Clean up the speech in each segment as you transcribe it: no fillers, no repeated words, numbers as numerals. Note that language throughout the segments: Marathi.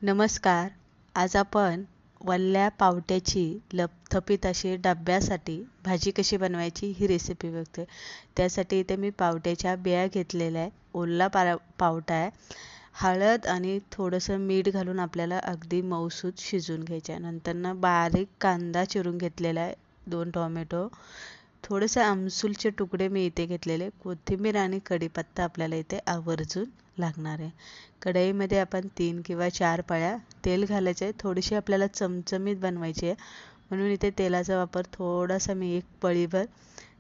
नमस्कार. आज आपण वल्ल्या पावट्याची लपथपीत अशी डब्यासाठी भाजी कशी बनवायची ही रेसिपी बघतोय. त्यासाठी इथे मी पावट्याच्या बिया घेतलेल्या आहे. ओला पावटा आहे. हळद आणि थोडंसं मीठ घालून आपल्याला अगदी मऊसूत शिजवून घ्यायचं आहे. नंतर बारीक कांदा चिरून घेतलेला आहे, 2 टोमॅटो, थोडेसे आमसूलचे तुकडे मी इथे घेतलेले, कोथिंबीर आणि कढीपत्ता आपल्याला इथे आवर्जून लागणार आहे. कढईमध्ये आपण 3 किंवा 4 पळ्या तेल घालायचे आहे. थोडीशी आपल्याला चमचमीत बनवायची आहे, म्हणून इथे तेलाचा वापर थोडासा मी 1 पळीभर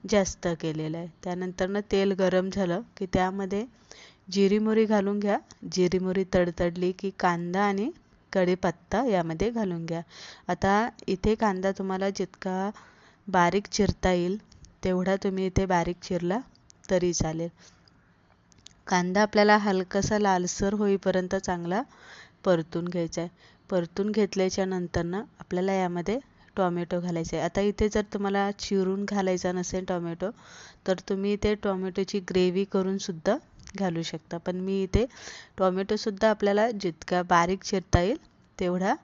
जास्त केलेला आहे. त्यानंतर तेल गरम झालं की त्यामध्ये जिरी मोहरी घालून घ्या. जिरी मोहरी तडतडली की कांदा आणि कढीपत्ता यामध्ये घालून घ्या. आता इथे कांदा तुम्हाला जितका बारीक चिरता येईल तेवढा तुम्ही इथे बारीक चिरला तरी चालेल. कांदा आपल्याला हलकासा लालसर होईपर्यंत चांगला परतून घ्यायचा आहे. परतून घेतल्याच्या नंतर आपल्याला यामध्ये टोमॅटो घालायचे आहे. आता इथे जर तुम्हाला चिरून घालायचा नसेल टोमॅटो, तर तुम्ही इथे टोमॅटोची ग्रेव्ही करून सुद्धा घालू शकता. पण मी इथे टोमॅटोसुद्धा आपल्याला जितका बारीक चिरता येईल तेवढा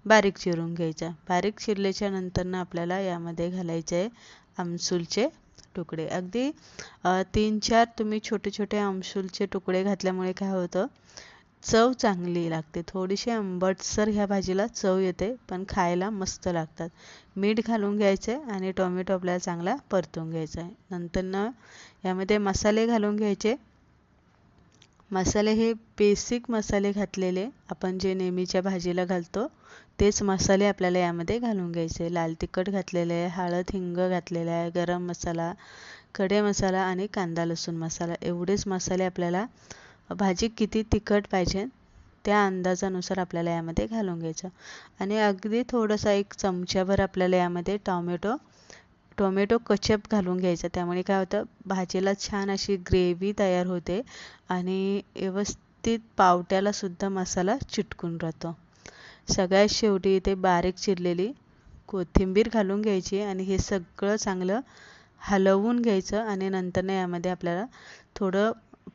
बारीक चिरून घ्यायचा. बारीक चिरल्याच्या नंतर आपल्याला यामध्ये घालायचे आहे आमसूलचे तुकडे. अगदी 3-4 तुम्ही छोटे छोटे आमसूलचे तुकडे घातल्यामुळे काय होतं, चव चांगली लागते. थोडीशी आंबटसर ह्या भाजीला चव येते, पण खायला मस्त लागतात. मीठ घालून घ्यायचं आहे आणि टोमॅटो आपल्याला चांगला परतून घ्यायचा आहे. नंतर यामध्ये मसाले घालून घ्यायचे. मसाले हे बेसिक मसाले घातलेले, आपण जे नेहमीच्या भाजीला घालतो तेच मसाले आपल्याला यामध्ये घालून घ्यायचे. लाल तिखट घातलेले आहे, हळद हिंग घातलेला आहे, गरम मसाला, खडे मसाला आणि कांदा लसूण मसाला, एवढेच मसाले आपल्याला भाजी किती तिखट पाहिजे त्या अंदाजानुसार आपल्याला यामध्ये घालून घ्यायचं. आणि अगदी थोडासा 1 चमचाभर आपल्याला यामध्ये टोमॅटो कचप घालून घ्यायचं. त्यामुळे काय होतं, भाजीला छान अशी ग्रेव्ही तयार होते आणि व्यवस्थित पावट्याला सुद्धा मसाला चिटकून राहतो. सगळ्यात शेवटी इथे बारीक चिरलेली कोथिंबीर घालून घ्यायची आणि हे सगळं चांगलं हलवून घ्यायचं. आणि नंतर यामध्ये आपल्याला थोडं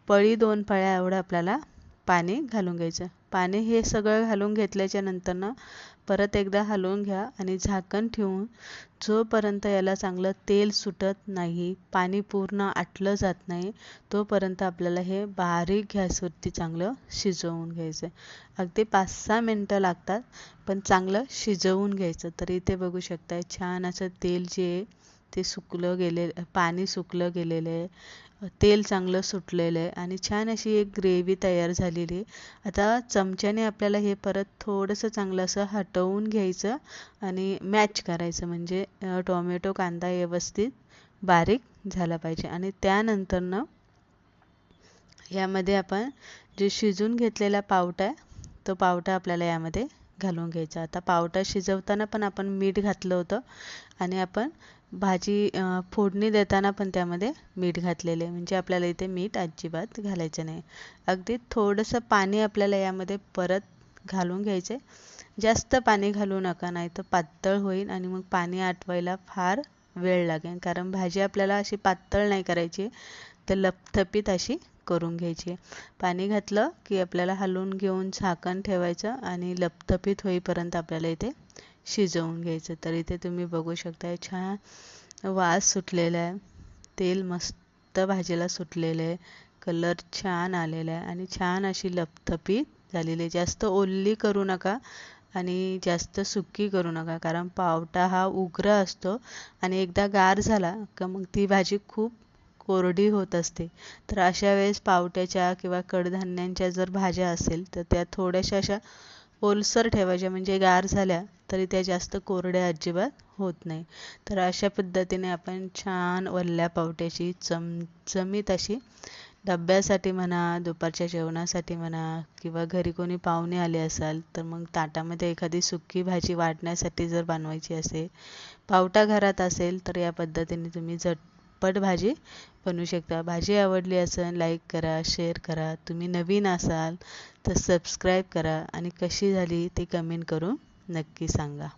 2 पळ्या एवढं आपल्याला पाणी घालून घ्यायचं. पाणी हे सगळं घालून घेतल्याच्या नंतर परत एकदा हलवून घ्या आणि झाकण ठेवून जोपर्यंत याला चांगलं तेल सुटत नाही, पाणी पूर्ण आटलं जात नाही, तोपर्यंत आपल्याला हे बारीक गॅसवरती चांगलं शिजवून घ्यायचं. अगदी 5-6 मिनटं लागतात, पण चांगलं शिजवून घ्यायचं. तर इथे बघू शकताय छान असं तेल जे आहे ते सुकलं गेलेलं, पाणी सुकलं गेलेलं आहे, तेल चांगलं सुटलेलं आहे आणि छान अशी एक ग्रेव्ही तयार झालेली आहे. आता चमच्याने आपल्याला हे परत थोडंसं चांगलं असं हटवून घ्यायचं आणि मॅच करायचं, म्हणजे टोमॅटो कांदा व्यवस्थित बारीक झाला पाहिजे. आणि त्यानंतर यामध्ये आपण जे शिजून घेतलेला पावटा आहे तो पावटा आपल्याला यामध्ये घालून घ्यायचा. आता पावटा शिजवताना पण आपण मीठ घातलं होतं आणि आपण भाजी फोडणी देताना पण त्यामध्ये मीठ घातलेले, म्हणजे आपल्याला इथे मीठ अजिबात घालायचं नाही. अगदी थोडंसं पाणी आपल्याला यामध्ये परत घालून घ्यायचे. जास्त पाणी घालू नका, नाही तर पातळ होईल आणि मग पाणी आटवायला फार वेळ लागेल. कारण भाजी आपल्याला अशी पातळ नाही करायची, तर लपथपीत अशी करून घ्यायची. पाणी घातलं की आपल्याला हलवून घेऊन झाकण ठेवायचं आणि लपथपीत होईपर्यंत आपल्याला इथे शिजवून घ्यायचं. तर इथे तुम्ही बघू शकता छान वास सुटलेला आहे, तेल मस्त भाजीला सुटलेलं आहे, कलर छान आलेला आहे आणि छान अशी लपथपीत झालेली आहे. जास्त ओली करू नका आणि जास्त सुकी करू नका, कारण पावटा हा उग्र असतो आणि एकदा गार झाला का मग ती भाजी खूप कोरडी होत असते. तर अशा वेळेस पावट्याच्या किंवा कडधान्यांच्या जर भाज्या असेल तर त्या थोड्याशा अशा ओलसर ठेवायच्या, म्हणजे गार झाल्या तरी त्या जास्त कोरड्या अजिबात होत नाही. तर अशा पद्धतीने आपण छान वल्ल्या पावट्याची चमचमीत अशी डब्यासाठी म्हणा, दुपारच्या जेवणासाठी म्हणा, किंवा घरी कोणी पाहुणे आले असाल तर मग ताटामध्ये एखादी सुकी भाजी वाढण्यासाठी जर बनवायची असेल, पावटा घरात असेल तर या पद्धतीने तुम्ही झटपट भाजी बनवू शकता. भाजी आवडली असेल लाईक करा, शेअर करा. तुम्ही नवीन असाल तर सबस्क्राईब करा आणि कशी झाली ते कमेंट करून नक्की सांगा.